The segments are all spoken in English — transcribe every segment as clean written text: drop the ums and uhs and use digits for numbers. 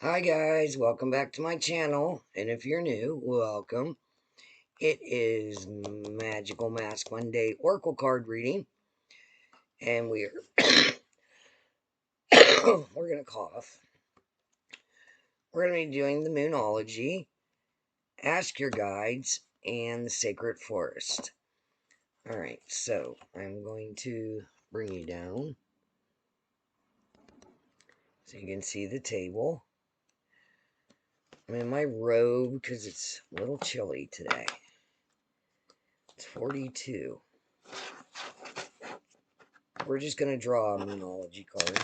Hi guys, welcome back to my channel, and if you're new, welcome. It is Magical Mask Monday Oracle card reading, and we're we're gonna cough. We're gonna be doing the Moonology, Ask Your Guides, and the Sacred Forest. Alright, so I'm going to bring you down so you can see the table. I'm in my robe because it's a little chilly today. It's 42. We're just going to draw a Moonology card.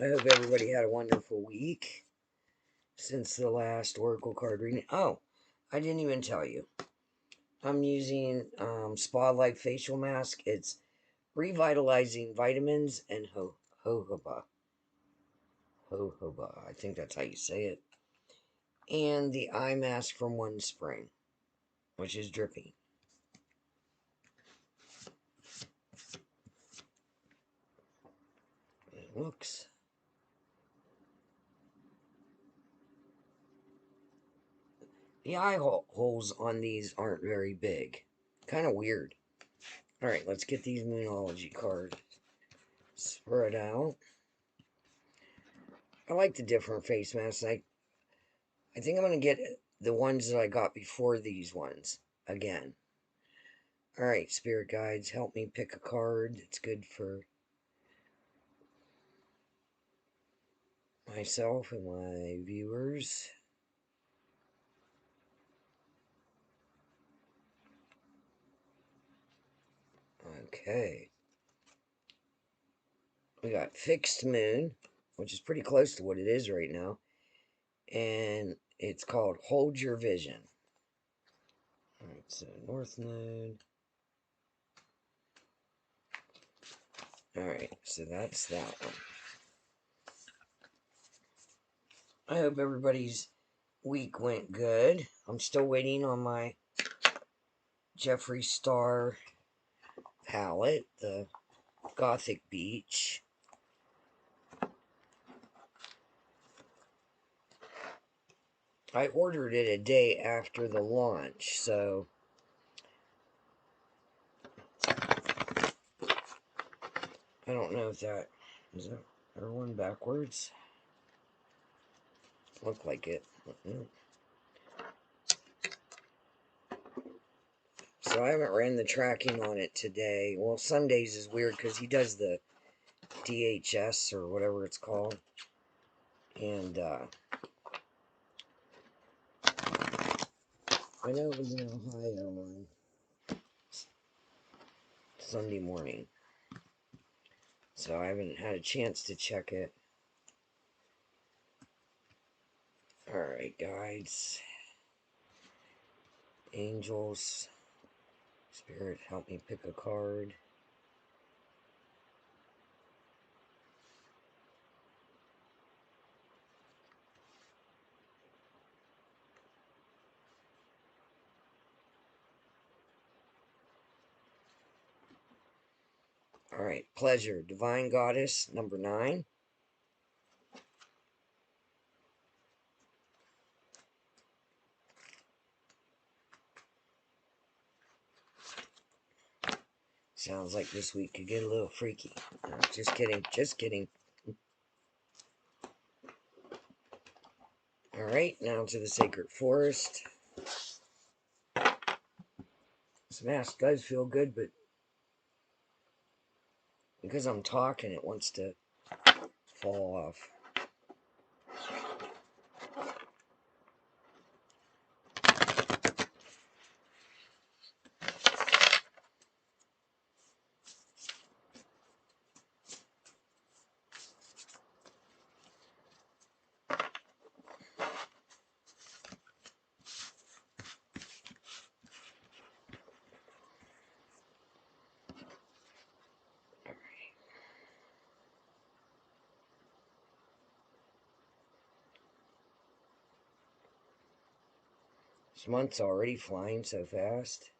I hope everybody had a wonderful week since the last Oracle card reading. Oh, I didn't even tell you. I'm using Spotlight Facial Mask. It's Revitalizing Vitamins and Jojoba. Jojoba, I think that's how you say it. And the eye mask from One Spring, which is dripping. It looks. The eye holes on these aren't very big. Kind of weird. Alright, let's get these Moonology cards spread out. I like the different face masks. I think I'm going to get the ones that I got before these ones again. Alright, Spirit Guides, help me pick a card that's good for myself and my viewers. Okay. We got Fixed Moon, which is pretty close to what it is right now. And it's called Hold Your Vision. Alright, so North Node. Alright, so that's that one. I hope everybody's week went good. I'm still waiting on my Jeffree Star palette, the Gothic Beach. I ordered it a day after the launch, so I don't know if that is that everyone backwards. Look like it. So I haven't ran the tracking on it today. Well, Sundays is weird because he does the DHS or whatever it's called. And I know it was in Ohio on Sunday morning. So I haven't had a chance to check it. Alright, guides. Angels. Spirit, help me pick a card. Alright, Pleasure. Divine Goddess, number 9. Sounds like this week could get a little freaky. No, just kidding, just kidding. Alright, now to the Sacred Forest. This mask does feel good, but because I'm talking, it wants to fall off. This month's already flying so fast.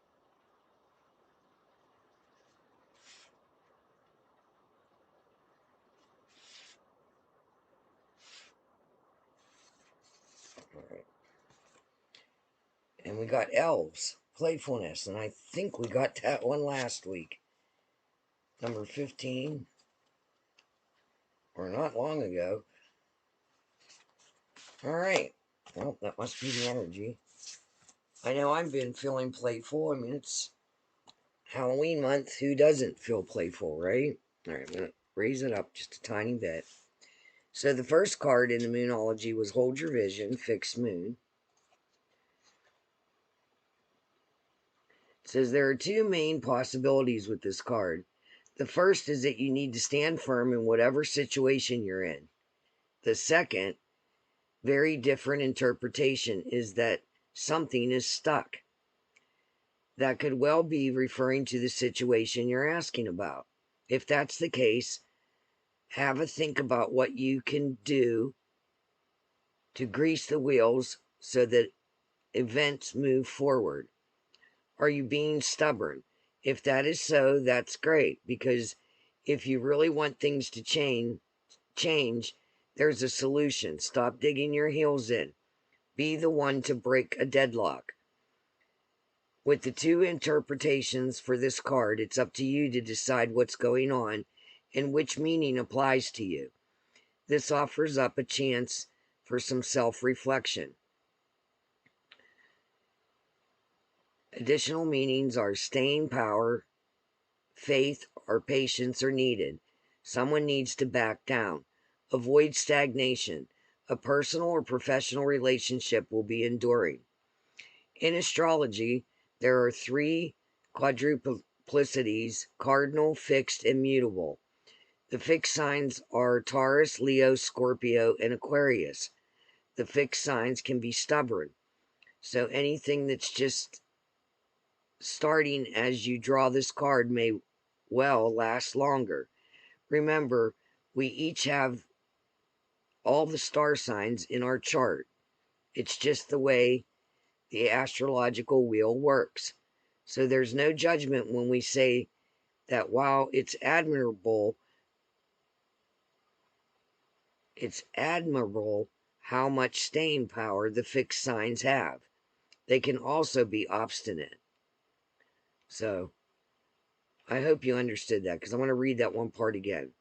All right. And we got elves, playfulness, and I think we got that one last week. Number 15, or not long ago. All right. Well, that must be the energy. I know I've been feeling playful. I mean, it's Halloween month. Who doesn't feel playful, right? All right, I'm going to raise it up just a tiny bit. So the first card in the Moonology was Hold Your Vision, Fixed Moon. It says there are two main possibilities with this card. The first is that you need to stand firm in whatever situation you're in. The second, very different interpretation, is that something is stuck. That could well be referring to the situation you're asking about. If that's the case, have a think about what you can do to grease the wheels so that events move forward. Are you being stubborn? If that is so, that's great, because if you really want things to change, there's a solution. Stop digging your heels in. Be the one to break a deadlock. With the two interpretations for this card, it's up to you to decide what's going on and which meaning applies to you. This offers up a chance for some self-reflection. Additional meanings are staying power, faith, or patience are needed. Someone needs to back down. Avoid stagnation. A personal or professional relationship will be enduring. In astrology, there are three quadruplicities: cardinal, fixed, and mutable. The fixed signs are Taurus, Leo, Scorpio, and Aquarius. The fixed signs can be stubborn. So anything that's just starting as you draw this card may well last longer. Remember, we each have all the star signs in our chart. It's just the way the astrological wheel works. So there's no judgment when we say that while it's admirable how much staying power the fixed signs have. They can also be obstinate. So I hope you understood that, because I want to read that one part again.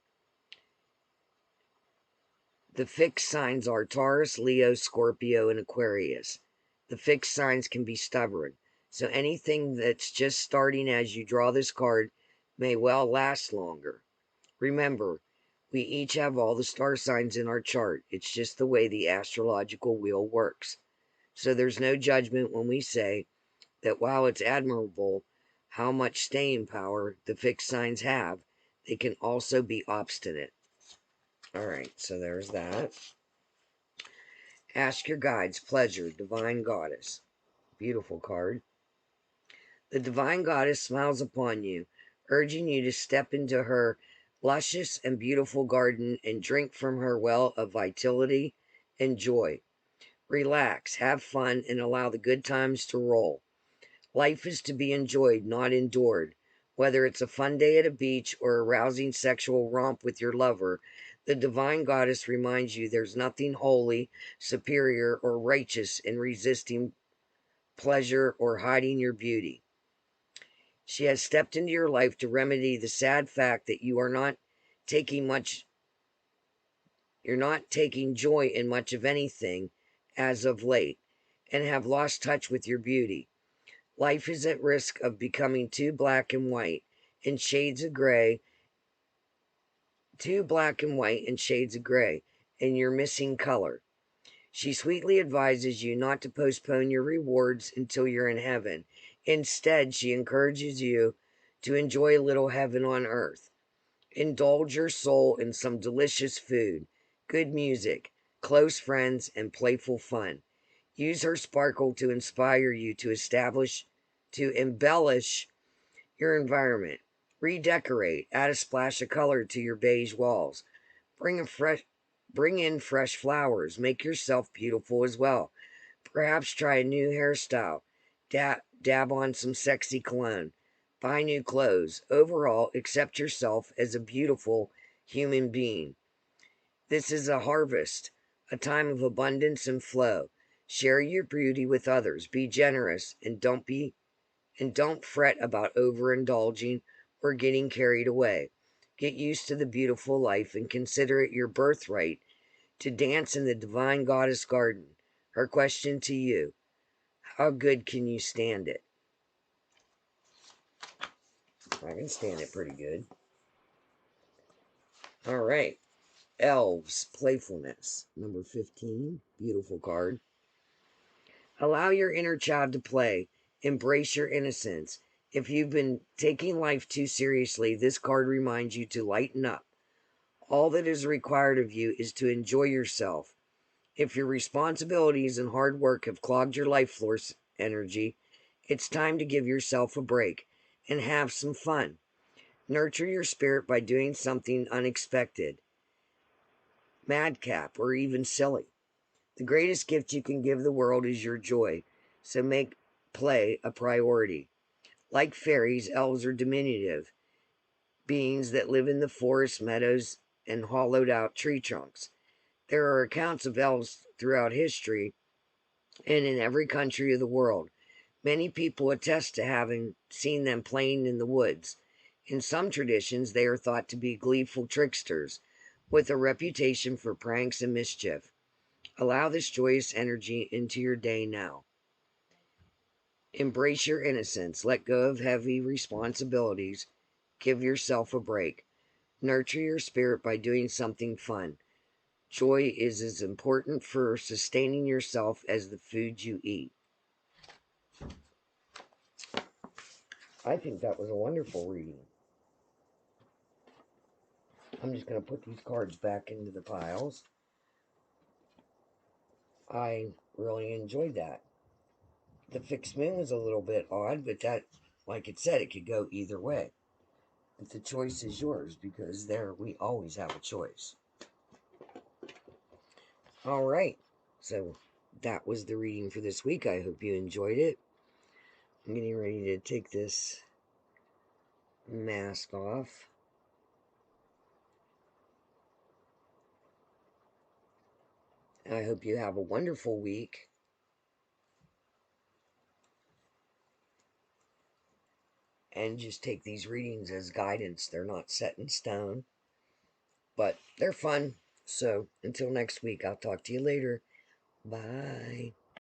The fixed signs are Taurus, Leo, Scorpio, and Aquarius. The fixed signs can be stubborn. So anything that's just starting as you draw this card may well last longer. Remember, we each have all the star signs in our chart. It's just the way the astrological wheel works. So there's no judgment when we say that while it's admirable how much staying power the fixed signs have, they can also be obstinate. All right, so there's that. Ask your guides, pleasure, divine goddess. Beautiful card. The divine goddess smiles upon you, urging you to step into her luscious and beautiful garden and drink from her well of vitality and joy. Relax, have fun, and allow the good times to roll. Life is to be enjoyed, not endured. Whether it's a fun day at a beach or a rousing sexual romp with your lover, the divine goddess reminds you there's nothing holy, superior, or righteous in resisting pleasure or hiding your beauty. She has stepped into your life to remedy the sad fact that you're not taking joy in much of anything as of late, and have lost touch with your beauty. Life is at risk of becoming too black and white and shades of gray, and you're missing color. She sweetly advises you not to postpone your rewards until you're in heaven. Instead, she encourages you to enjoy a little heaven on earth. Indulge your soul in some delicious food, good music, close friends, and playful fun. Use her sparkle to inspire you to embellish your environment. Redecorate, add a splash of color to your beige walls. Bring in fresh flowers. Make yourself beautiful as well. Perhaps try a new hairstyle. Dab on some sexy cologne. Buy new clothes. Overall, accept yourself as a beautiful human being. This is a harvest, a time of abundance and flow. Share your beauty with others. Be generous and don't fret about overindulging or getting carried away. Get used to the beautiful life and consider it your birthright to dance in the divine goddess garden. Her question to you: how good can you stand it? I can stand it pretty good. All right. Elves, playfulness. Number 15. Beautiful card. Allow your inner child to play. Embrace your innocence. If you've been taking life too seriously, this card reminds you to lighten up. All that is required of you is to enjoy yourself. If your responsibilities and hard work have clogged your life force energy, it's time to give yourself a break and have some fun. Nurture your spirit by doing something unexpected, madcap, or even silly. The greatest gift you can give the world is your joy, so make play a priority. Like fairies, elves are diminutive beings that live in the forest, meadows, and hollowed out tree trunks. There are accounts of elves throughout history and in every country of the world. Many people attest to having seen them playing in the woods. In some traditions, they are thought to be gleeful tricksters with a reputation for pranks and mischief. Allow this joyous energy into your day now. Embrace your innocence. Let go of heavy responsibilities. Give yourself a break. Nurture your spirit by doing something fun. Joy is as important for sustaining yourself as the food you eat. I think that was a wonderful reading. I'm just going to put these cards back into the piles. I really enjoyed that. The fixed moon was a little bit odd, but that, like it said, it could go either way. But the choice is yours because there we always have a choice. All right. So that was the reading for this week. I hope you enjoyed it. I'm getting ready to take this mask off. I hope you have a wonderful week. And just take these readings as guidance. They're not set in stone, but they're fun. So until next week, I'll talk to you later. Bye.